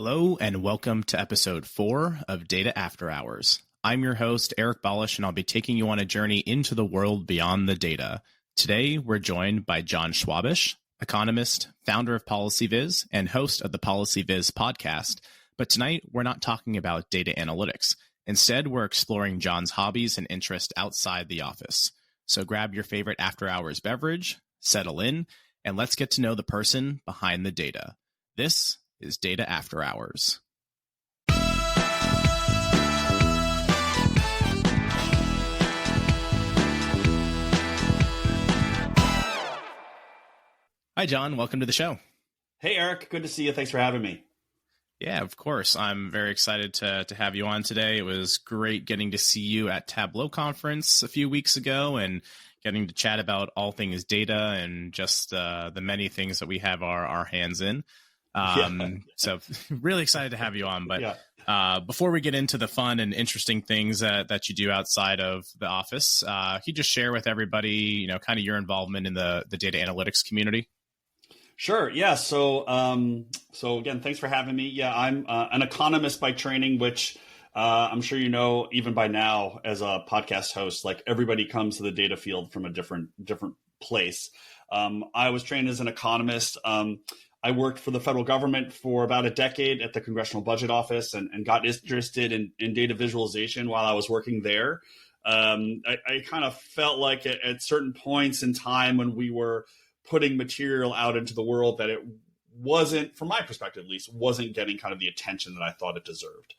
Hello and welcome to episode 4 of Data After Hours. I'm your host, Eric Balish, and I'll be taking you on a journey into the world beyond the data. Today, we're joined by Jon Schwabish, economist, founder of PolicyViz, and host of the PolicyViz podcast. But tonight, we're not talking about data analytics. Instead, we're exploring Jon's hobbies and interests outside the office. So grab your favorite after-hours beverage, settle in, and let's get to know the person behind the data. This is Data After Hours. Hi, Jon. Welcome to the show. Hey, Eric. Good to see you. Thanks for having me. Yeah, of course. I'm very excited to have you on today. It was great getting to see you at Tableau conference a few weeks ago and getting to chat about all things data and just the many things that we have our hands in. So really excited to have you on. But before we get into the fun and interesting things that you do outside of the office, can you just share with everybody, kind of your involvement in the data analytics community? Sure. Yeah. So again, thanks for having me. Yeah, I'm an economist by training, which I'm sure you know, even by now as a podcast host, like everybody comes to the data field from a different place. I was trained as an economist. I worked for the federal government for about a decade at the Congressional Budget Office and got interested in data visualization while I was working there. I kind of felt like at certain points in time when we were putting material out into the world that it wasn't, from my perspective at least, wasn't getting kind of the attention that I thought it deserved.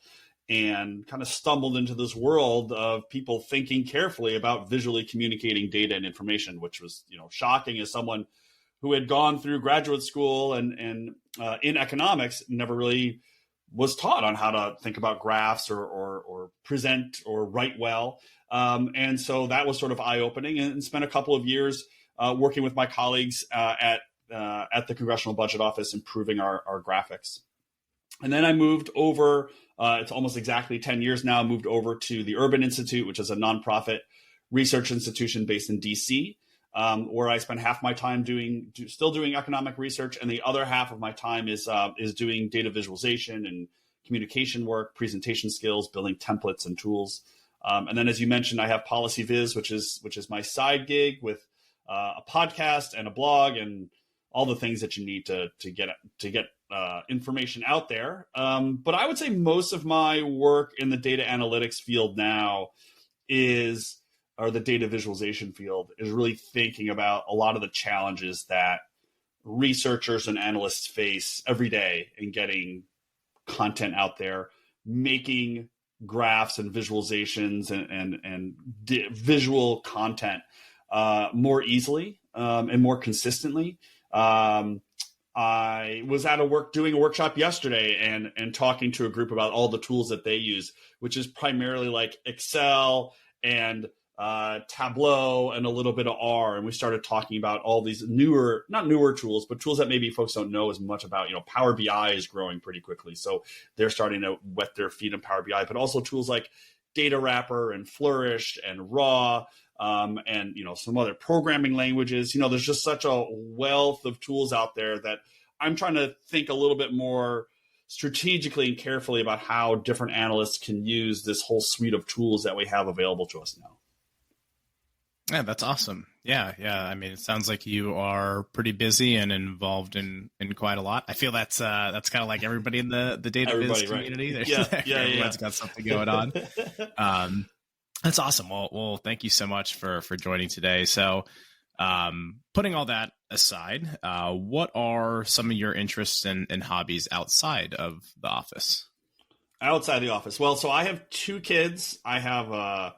And kind of stumbled into this world of people thinking carefully about visually communicating data and information, which was, shocking as someone who had gone through graduate school and in economics, never really was taught on how to think about graphs or present or write well. And so that was sort of eye-opening, and spent a couple of years working with my colleagues at the Congressional Budget Office, improving our graphics. And then I moved over, it's almost exactly 10 years now, moved over to the Urban Institute, which is a nonprofit research institution based in DC, where I spend half my time still doing economic research, and the other half of my time is doing data visualization and communication work, presentation skills, building templates and tools. And then, as you mentioned, I have PolicyViz, which is my side gig with a podcast and a blog and all the things that you need to get information out there. But I would say most of my work in the data analytics field now or the data visualization field is really thinking about a lot of the challenges that researchers and analysts face every day in getting content out there, making graphs and visualizations and visual content more easily and more consistently. I was doing a workshop yesterday and talking to a group about all the tools that they use, which is primarily like Excel and Tableau and a little bit of R. And we started talking about all these not newer tools, but tools that maybe folks don't know as much about. Power BI is growing pretty quickly, so they're starting to wet their feet in Power BI, but also tools like Data Wrapper and Flourish and Raw. And some other programming languages. There's just such a wealth of tools out there that I'm trying to think a little bit more strategically and carefully about how different analysts can use this whole suite of tools that we have available to us now. Yeah, that's awesome. Yeah. I mean, it sounds like you are pretty busy and involved in quite a lot. I feel that's kind of like everybody in the data viz community. Right. Everyone's got something going on. That's awesome. Well, thank you so much for joining today. So, putting all that aside, what are some of your interests and hobbies outside of the office? Outside the office. Well, so I have 2 kids. I have a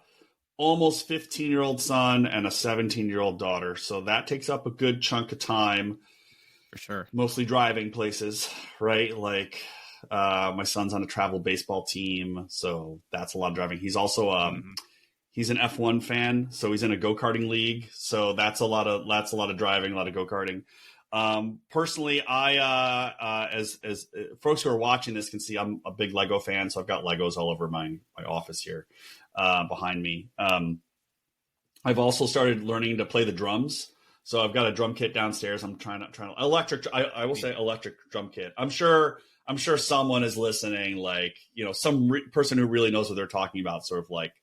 almost 15-year-old son and a 17-year-old daughter. So that takes up a good chunk of time. For sure. Mostly driving places, right? Like my son's on a travel baseball team. So that's a lot of driving. He's also he's an F1 fan, so he's in a go-karting league. So that's a lot of driving, a lot of go-karting. Personally, I as folks who are watching this can see, I'm a big Lego fan, so I've got Legos all over my office here behind me. I've also started learning to play the drums. So I've got a drum kit downstairs. I'm trying to electric. I will say electric drum kit. I'm sure I'm sure someone is listening, like, some person who really knows what they're talking about, sort of like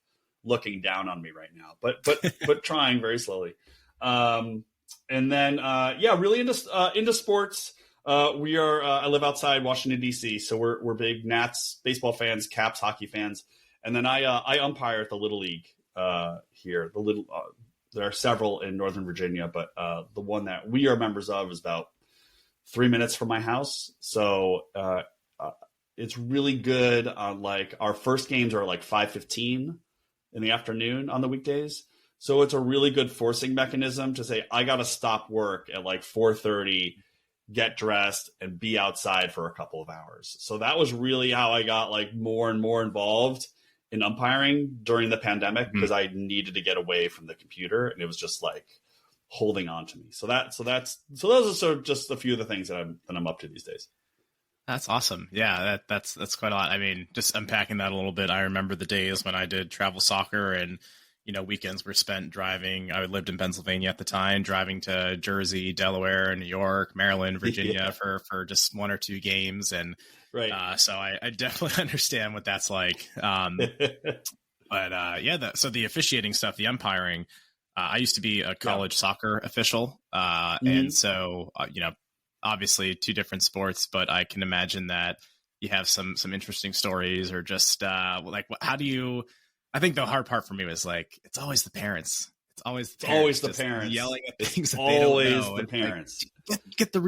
looking down on me right now, but trying very slowly. And then, really into sports. I live outside Washington, D.C., so we're big Nats baseball fans, Caps hockey fans. And then I umpire at the Little League here. There are several in Northern Virginia, but the one that we are members of is about 3 minutes from my house. So it's really good. Like our first games are like 5:15 in the afternoon on the weekdays. So it's a really good forcing mechanism to say, I got to stop work at like 4:30, get dressed, and be outside for a couple of hours. So that was really how I got like more and more involved in umpiring during the pandemic, because I needed to get away from the computer, and it was just like holding on to me. So those are sort of just a few of the things that I'm up to these days. That's awesome. Yeah, that's quite a lot. I mean, just unpacking that a little bit, I remember the days when I did travel soccer, and weekends were spent driving. I lived in Pennsylvania at the time, driving to Jersey, Delaware, New York, Maryland, Virginia for just 1 or 2 games. And right. So I definitely understand what that's like. So the officiating stuff, the umpiring, I used to be a college soccer official. And so, obviously 2 different sports, but I can imagine that you have some interesting stories, or just like, how do you, I think the hard part for me was like, it's always the parents. It's always the parents yelling at things that they don't know. Always the parents. Like, get the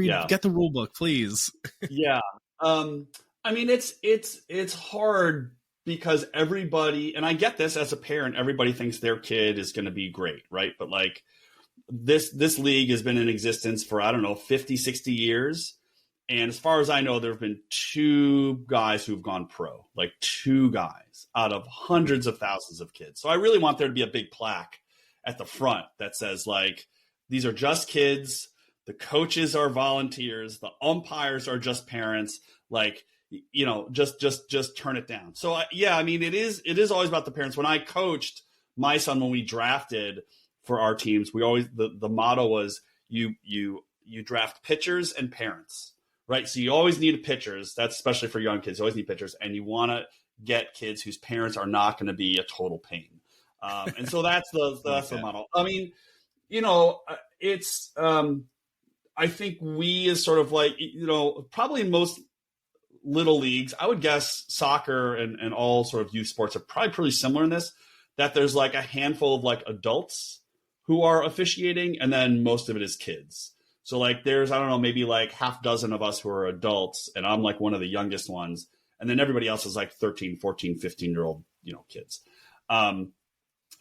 rule book, please. Yeah. I mean, it's hard because everybody, and I get this as a parent, everybody thinks their kid is going to be great, right? But like this league has been in existence for, I don't know, 50, 60 years. And as far as I know, there have been 2 guys who've gone pro, like 2 guys out of hundreds of thousands of kids. So I really want there to be a big plaque at the front that says, like, these are just kids. The coaches are volunteers. The umpires are just parents. Like, just turn it down. So I mean, it is always about the parents. When I coached my son, when we drafted for our teams, we always, the motto was you draft pitchers and parents. Right. So you always need pitchers. That's especially for young kids. You always need pitchers, and you want to get kids whose parents are not going to be a total pain. And so that's the model. I mean, it's, I think we is sort of like, probably in most little leagues, I would guess soccer and all sort of youth sports are probably pretty similar in this, that there's like a handful of like adults who are officiating, and then most of it is kids. So like there's, I don't know, maybe like half dozen of us who are adults, and I'm like one of the youngest ones. And then everybody else is like 13, 14, 15-year-old, kids. And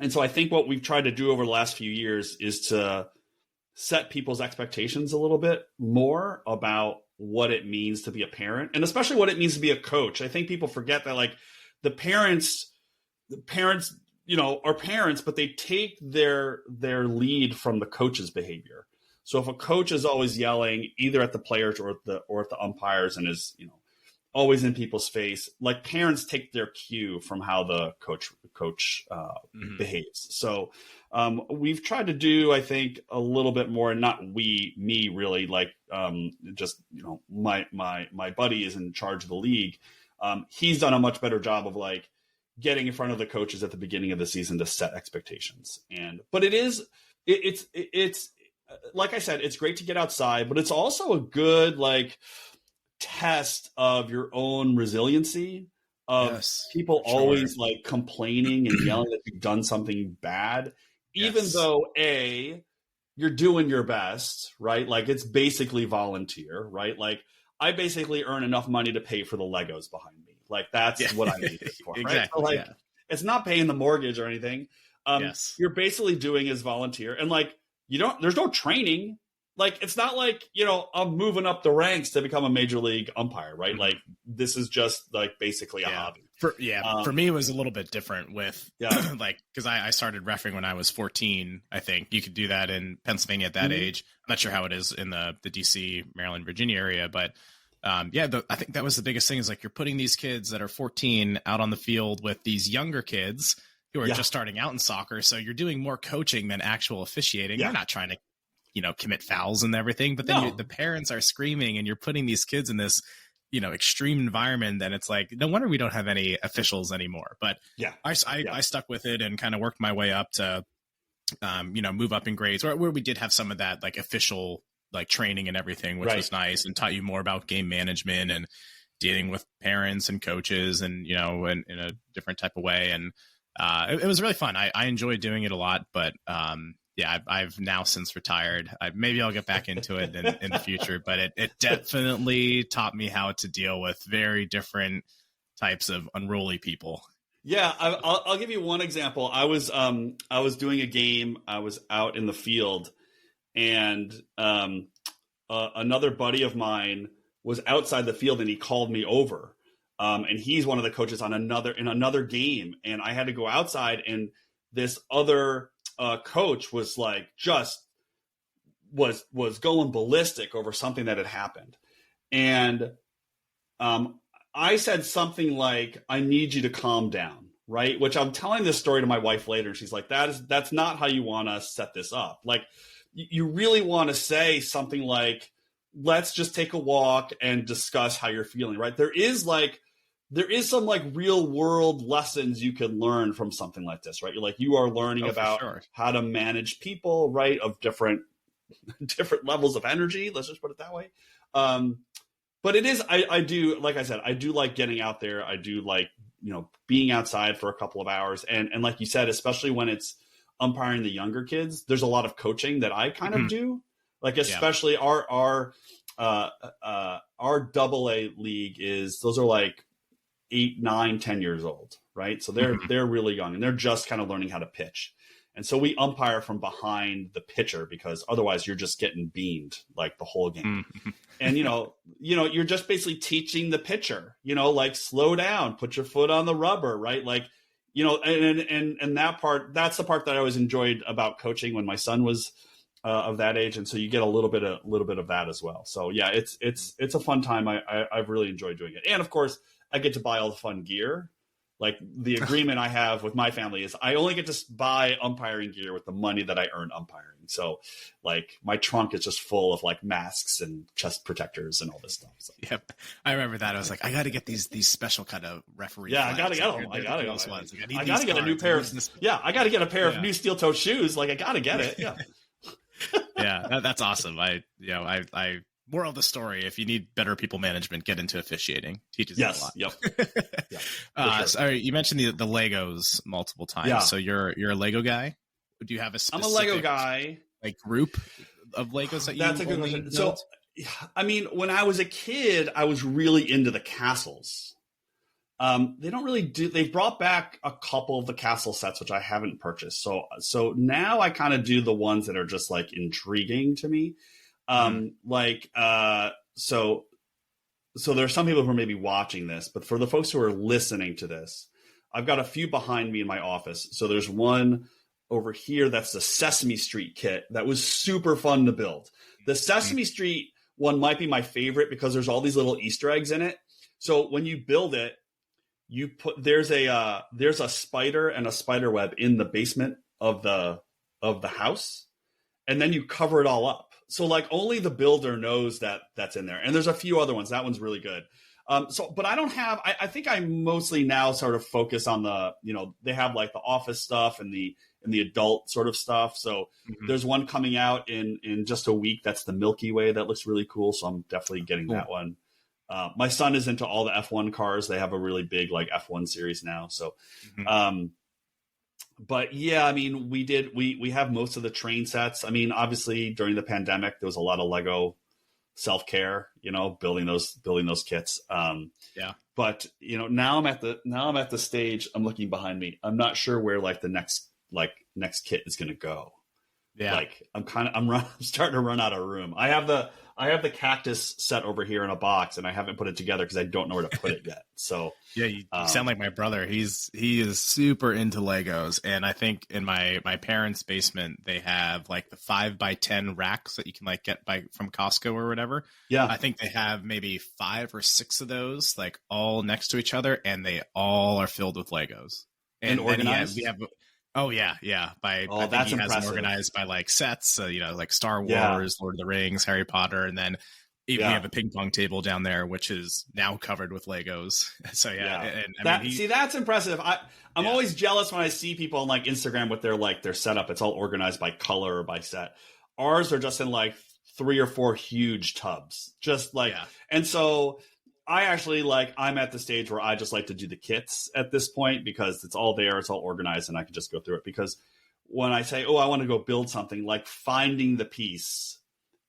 so I think what we've tried to do over the last few years is to set people's expectations a little bit more about what it means to be a parent, and especially what it means to be a coach. I think people forget that like the parents, are parents, but they take their lead from the coach's behavior. So if a coach is always yelling either at the players or at the umpires, and is, always in people's face, like parents take their cue from how the coach behaves. So we've tried to do, I think, a little bit more, and not me really, like just, my buddy is in charge of the league. He's done a much better job of like getting in front of the coaches at the beginning of the season to set expectations. But it's like I said, it's great to get outside, but it's also a good like test of your own resiliency of people always like complaining and yelling that you've done something bad, even though you're doing your best, right? Like it's basically volunteer, right? Like I basically earn enough money to pay for the Legos behind me. Like that's what I need it for, right? Exactly, So like it's not paying the mortgage or anything. You're basically doing is volunteer, and like there's no training. Like, it's not like, I'm moving up the ranks to become a major league umpire, right? Like this is just like basically a hobby. For me, it was a little bit different with like, cause I started reffing when I was 14. I think you could do that in Pennsylvania at that age. I'm not sure how it is in the DC, Maryland, Virginia area, but I think that was the biggest thing is like, you're putting these kids that are 14 out on the field with these younger kids who are just starting out in soccer. So you're doing more coaching than actual officiating. You're not trying to, commit fouls and everything, but then the parents are screaming, and you're putting these kids in this, extreme environment, then it's like, no wonder we don't have any officials anymore. But Yeah. I stuck with it and kind of worked my way up to, move up in grades where we did have some of that like official like training and everything, which was nice and taught you more about game management and dealing with parents and coaches and, in a different type of way. And it was really fun. I enjoyed doing it a lot, but I've now since retired. Maybe I'll get back into it in the future, but it definitely taught me how to deal with very different types of unruly people. Yeah, I'll give you one example. I was doing a game. I was out in the field, and another buddy of mine was outside the field, and he called me over. And he's one of the coaches in another game, and I had to go outside, and this other coach was like was going ballistic over something that had happened, and I said something like, "I need you to calm down," right? Which I'm telling this story to my wife later, and she's like, "That's not how you want to set this up. Like, you really want to say something like, let's just take a walk and discuss how you're feeling," right? There is some like real world lessons you can learn from something like this, right? You are learning about how to manage people, right? Of different levels of energy. Let's just put it that way. But it is, I do, like I said, I do like getting out there. I do like, being outside for a couple of hours. And like you said, especially when it's umpiring the younger kids, there's a lot of coaching that I kind of do. Like, especially our double A league those are like 8, 9, 10 years old, right? So they're really young and they're just kind of learning how to pitch. And so we umpire from behind the pitcher because otherwise you're just getting beamed like the whole game. And, you're just basically teaching the pitcher, like slow down, put your foot on the rubber, right? Like, and that's the part that I always enjoyed about coaching when my son was of that age. And so you get a little bit of that as well. So yeah, it's a fun time. I've really enjoyed doing it. And of course I get to buy all the fun gear. Like the agreement I have with my family is I only get to buy umpiring gear with the money that I earn umpiring. So like my trunk is just full of like masks and chest protectors and all this stuff. So. Yep. I remember that. I was like, I got to get these special kind of referee. Yeah, I got to get them. I got to get a new pair of, I got to get a pair of new steel toe shoes. Like I got to get it. Yeah. Yeah. That's awesome. I moral of the story, if you need better people management, get into officiating. Teaches you a lot. Yep. Sure. So you mentioned the Legos multiple times. Yeah. So you're a Lego guy? Do you have a specific, I'm a Lego guy. Like group of Legos that you That's a good question. So, I mean, when I was a kid, I was really into the castles. They don't really do. They've brought back a couple of the castle sets, which I haven't purchased. So now I kind of do the ones that are just like intriguing to me. So there are some people who are maybe watching this, but for the folks who are listening to this, I've got a few behind me in my office. So there's one over here that's the Sesame Street kit that was super fun to build. The Sesame Street one might be my favorite because there's all these little Easter eggs in it. So when you build it, there's a spider and a spider web in the basement of the house, and then you cover it all up. So like only the builder knows that that's in there. And there's a few other ones. That one's really good. But I don't have, I think I mostly now sort of focus on they have like the office stuff and the adult sort of stuff. So there's one coming out in just a week. That's the Milky Way. That looks really cool. So I'm definitely getting that one. My son is into all the F1 cars. They have a really big like F1 series now. So, but yeah, I mean, we have most of the train sets. I mean, obviously during the pandemic, there was a lot of Lego self-care, building those kits. But now I'm at the stage, I'm looking behind me. I'm not sure where like the next kit is going to go. Yeah. Like I'm starting to run out of room. I have the cactus set over here in a box, and I haven't put it together because I don't know where to put it yet. So yeah, you sound like my brother. He is super into Legos, and I think in my parents' basement they have like the 5x10 racks that you can like get from Costco or whatever. Yeah, I think they have maybe 5 or 6 of those, like all next to each other, and they all are filled with Legos and organized. We have. Oh yeah. I think that's he has them impressive. organized by like sets, like Star Wars, Lord of the Rings, Harry Potter, and then We have a ping pong table down there, which is now covered with Legos. So and that's impressive. I'm always jealous when I see people on like Instagram with their setup. It's all organized by color or by set. Ours are just in like 3 or 4 huge tubs, just like, and so I actually I'm at the stage where I just like to do the kits at this point because it's all there, it's all organized, and I can just go through it. Because when I say, I want to go build something, like finding the piece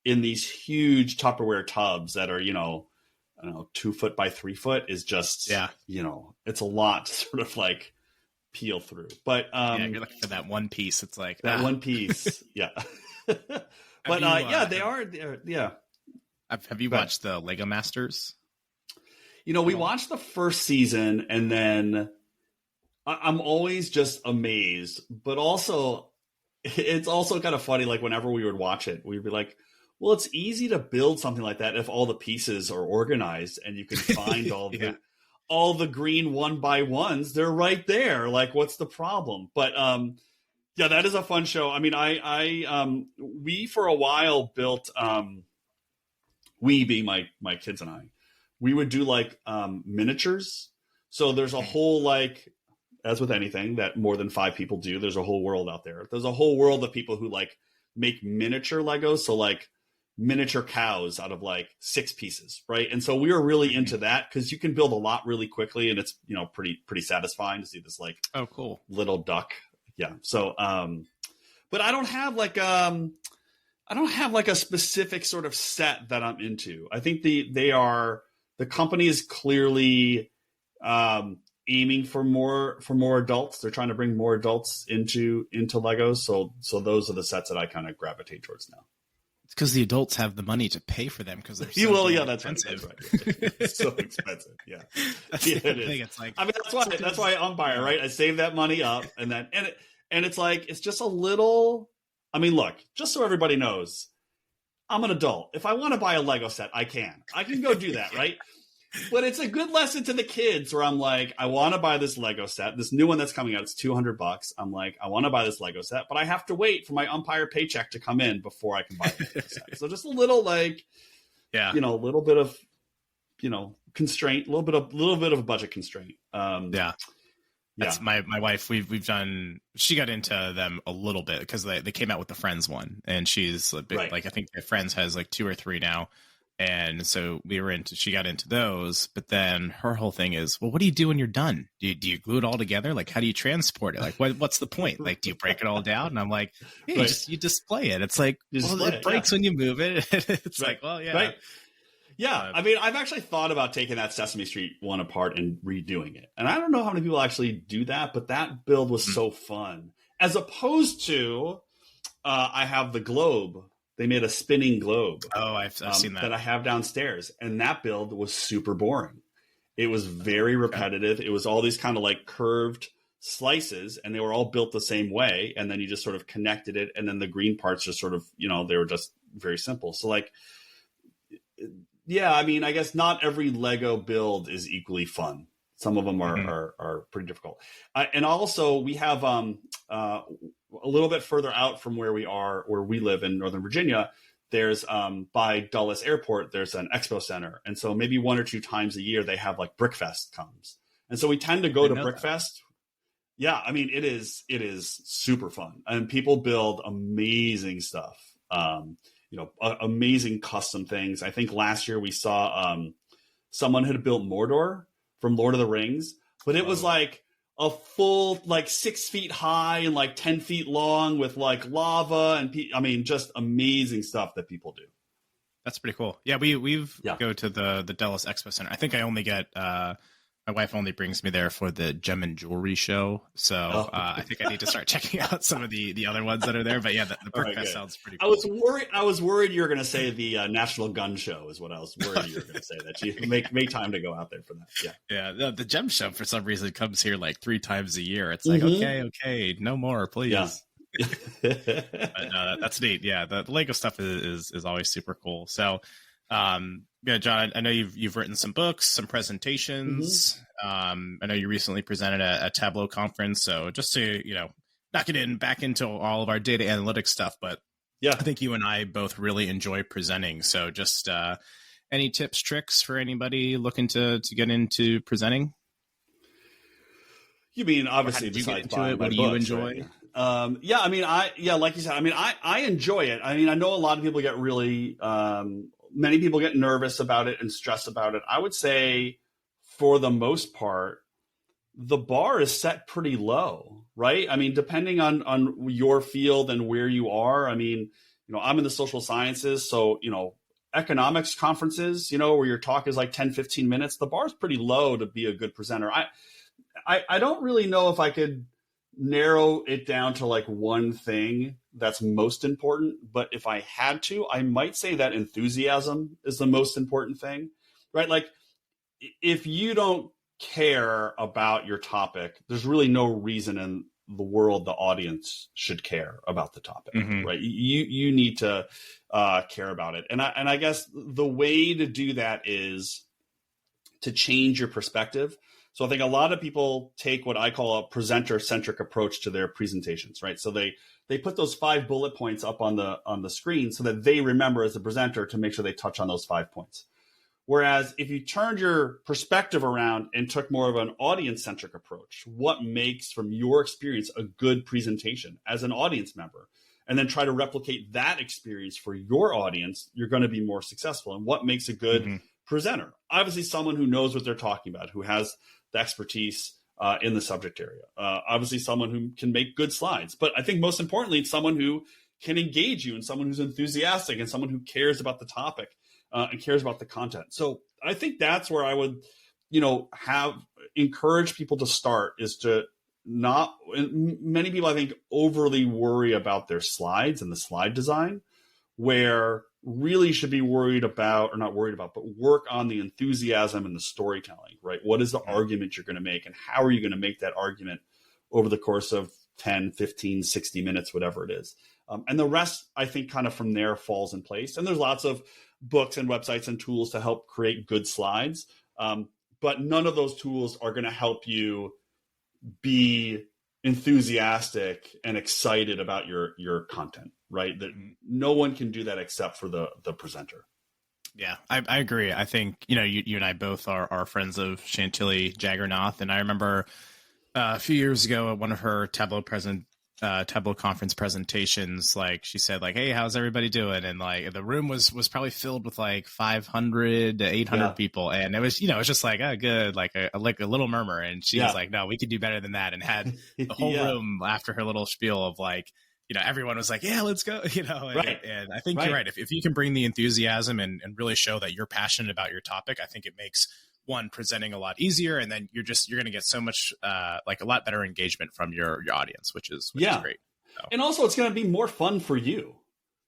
in these huge Tupperware tubs that are, I don't know, 2 foot by 3 foot is just, it's a lot to sort of like peel through. But you're looking for that one piece. It's like that one piece. Yeah. But they are. Yeah. Have you watched the Lego Masters? We watched the first season, and then I'm always just amazed. But also, it's also kind of funny. Like whenever we would watch it, we'd be like, well, it's easy to build something like that if all the pieces are organized and you can find all the green 1x1s. They're right there. Like, what's the problem? But that is a fun show. I mean, we for a while built, we being my kids and I, we would do like miniatures. So there's a whole, like, as with anything that more than 5 people do, there's a whole world out there. There's a whole world of people who like make miniature Legos. So like miniature cows out of like 6 pieces, right? And so we were really into that because you can build a lot really quickly, and it's pretty satisfying to see this like cool little duck. Yeah. So but I don't have like a specific sort of set that I'm into. I think the company is clearly aiming for more adults. They're trying to bring more adults into Legos. So those are the sets that I kind of gravitate towards now. It's because the adults have the money to pay for them because they're so expensive. That's right. It's so expensive. Yeah. That's the thing. It's like, I mean, that's why I umpire, right? I save that money up, and then and it's like, it's just a little. I mean, look, just so everybody knows, I'm an adult. If I want to buy a Lego set, I can go do that, right? But it's a good lesson to the kids where I'm like, I want to buy this Lego set. This new one that's coming out, it's $200. I'm like, I want to buy this Lego set, but I have to wait for my umpire paycheck to come in before I can buy the Lego set. So just a little like, a little bit of, constraint, a little bit of a budget constraint. That's my wife. We've done. She got into them a little bit because they came out with the Friends one, and she's a bit, like, I think the Friends has like 2 or 3 now. And so she got into those, but then her whole thing is, well, what do you do when you're done? Do you glue it all together? Like, how do you transport it? Like, what's the point? Like, do you break it all down? And I'm like, hey, you display it. It's like, it breaks when you move it. It's like, well, yeah. Right. Yeah. I mean, I've actually thought about taking that Sesame Street one apart and redoing it. And I don't know how many people actually do that, but that build was so fun. As opposed to, I have the globe. They made a spinning globe. Oh, I've seen that I have downstairs. And that build was super boring. It was very repetitive. It was all these kind of like curved slices, and they were all built the same way. And then you just sort of connected it. And then the green parts just sort of, they were just very simple. So like, I mean, I guess not every Lego build is equally fun. Some of them are pretty difficult. And also we have a little bit further out from where we live in Northern Virginia, there's by Dulles Airport, there's an expo center. And so maybe 1 or 2 times a year, they have like Brickfest comes. And so we tend to go to Brickfest. Yeah. I mean, it is super fun, and people build amazing stuff. Amazing custom things. I think last year we saw someone had built Mordor from Lord of the Rings, but it was like a full, like 6 feet high and like 10 feet long with like lava and just amazing stuff that people do. That's pretty cool. Yeah, we've go to the Dulles Expo Center. I think I only get my wife only brings me there for the gem and jewelry show. So I think I need to start checking out some of the other ones that are there. But yeah, the Brickfest sounds pretty cool. I was worried you were going to say the National Gun Show is what I was worried you were going to say, that you make time to go out there for that. Yeah. Yeah. The gem show for some reason comes here like 3 times a year. It's like, okay, no more, please. Yeah. But that's neat. Yeah. The Lego stuff is always super cool. So, John, I know you've written some books, some presentations. I know you recently presented at a Tableau conference. So just to, not get back into all of our data analytics stuff, but I think you and I both really enjoy presenting. So just, any tips, tricks for anybody looking to get into presenting? You mean obviously How did you get besides into buying it? my What do you books, enjoy? right? Yeah, I mean, like you said, I mean, I enjoy it. I mean, I know a lot of people get really, many people get nervous about it and stressed about it. I would say for the most part, the bar is set pretty low, right? I mean, depending on your field and where you are. I mean, I'm in the social sciences, so, economics conferences, where your talk is like 10, 15 minutes, the bar is pretty low to be a good presenter. I don't really know if I could narrow it down to like one thing that's most important, but if I had to, I might say that enthusiasm is the most important thing, right? Like if you don't care about your topic, there's really no reason in the world the audience should care about the topic, right? You need to care about it, and I guess the way to do that is to change your perspective. So I think a lot of people take what I call a presenter-centric approach to their presentations, right? So they put those 5 bullet points up on the screen so that they remember as a presenter to make sure they touch on those 5 points. Whereas if you turned your perspective around and took more of an audience-centric approach, what makes from your experience a good presentation as an audience member, and then try to replicate that experience for your audience, you're going to be more successful. And what makes a good presenter? Obviously, someone who knows what they're talking about, who has the expertise in the subject area. Obviously, someone who can make good slides. But I think most importantly, it's someone who can engage you and someone who's enthusiastic and someone who cares about the topic and cares about the content. So I think that's where I would, have encourage people to start, is to not, many people I think overly worry about their slides and the slide design, where really should be worried about, or not worried about, but work on the enthusiasm and the storytelling, right? What is the argument you're going to make, and how are you going to make that argument over the course of 10, 15, 60 minutes, whatever it is. And the rest, I think, kind of from there falls in place. And there's lots of books and websites and tools to help create good slides. But none of those tools are going to help you be enthusiastic and excited about your content, right? That no one can do that except for the presenter. Yeah, I agree. I think, you and I both are friends of Chantilly Jaggernath. And I remember a few years ago at one of her Tableau conference presentations, like she said, like, hey, how's everybody doing? And like the room was probably filled with like 500 to 800 people. And it was, it was just like, oh, good. Like a little murmur. And she was like, no, we could do better than that. And had the whole room after her little spiel of like, everyone was like, yeah, let's go, Right. And I think you're right. If you can bring the enthusiasm and really show that you're passionate about your topic, I think it makes one, presenting a lot easier, and then you're going to get so much like a lot better engagement from your audience, which is great. So. And also it's going to be more fun for you.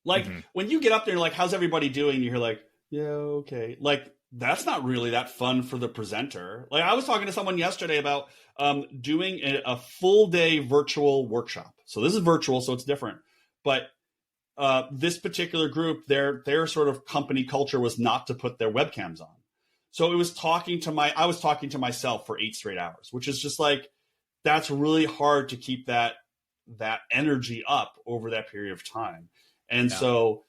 Like when you get up there and you're like, how's everybody doing? You're like, yeah, okay. Like that's not really that fun for the presenter. Like I was talking to someone yesterday about doing a full day virtual workshop. So this is virtual, so it's different. But this particular group, their sort of company culture was not to put their webcams on. So I was talking to myself for 8 straight hours, which is just like, that's really hard to keep that energy up over that period of time. And so,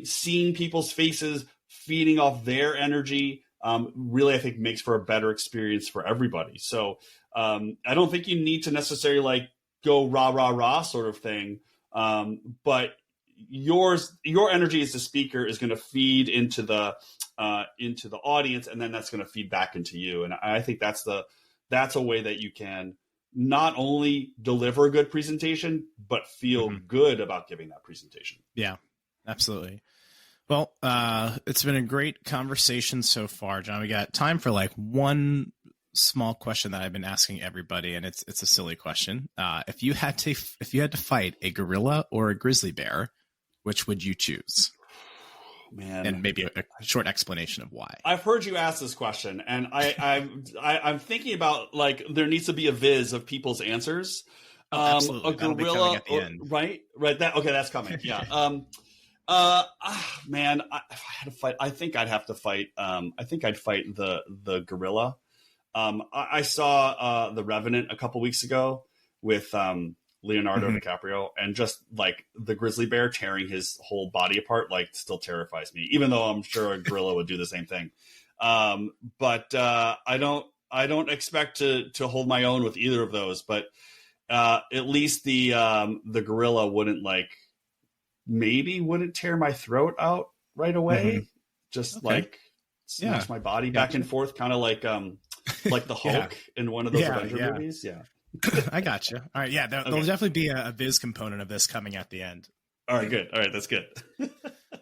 seeing people's faces feeding off their energy, really, I think makes for a better experience for everybody. So I don't think you need to necessarily like go rah, rah, rah sort of thing. But your energy as the speaker is going to feed into the audience, and then that's going to feed back into you. And I think that's a way that you can not only deliver a good presentation, but feel good about giving that presentation. Yeah, absolutely. Well, it's been a great conversation so far, John. We got time for like one small question that I've been asking everybody, and it's a silly question. If you had to fight a gorilla or a grizzly bear, which would you choose? Man, and maybe a short explanation of why. I've heard you ask this question, and I'm thinking about like there needs to be a viz of people's answers. Absolutely. A gorilla, at the end. right? That's coming. Yeah. Man, if I had to fight, I think I'd have to fight. I think I'd fight the gorilla. I saw The Revenant a couple weeks ago with Leonardo DiCaprio, and just like the grizzly bear tearing his whole body apart, like still terrifies me, even though I'm sure a gorilla would do the same thing. But I don't expect to hold my own with either of those, but at least the gorilla wouldn't wouldn't tear my throat out right away. Just like smash my body back and forth, kind of like the Hulk in one of those Avenger movies. Yeah. I got you. All right. Yeah. There'll definitely be a Viz component of this coming at the end. All right. Good. All right. That's good.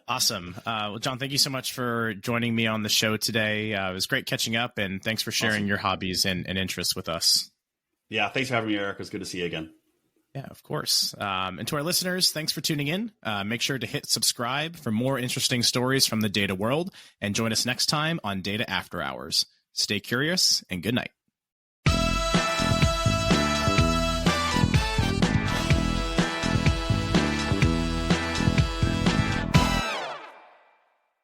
Awesome. Well, Jon, thank you so much for joining me on the show today. It was great catching up, and thanks for sharing your hobbies and interests with us. Yeah. Thanks for having me, Eric. It was good to see you again. Yeah, of course. And to our listeners, thanks for tuning in. Make sure to hit subscribe for more interesting stories from the data world, and join us next time on Data After Hours. Stay curious and good night.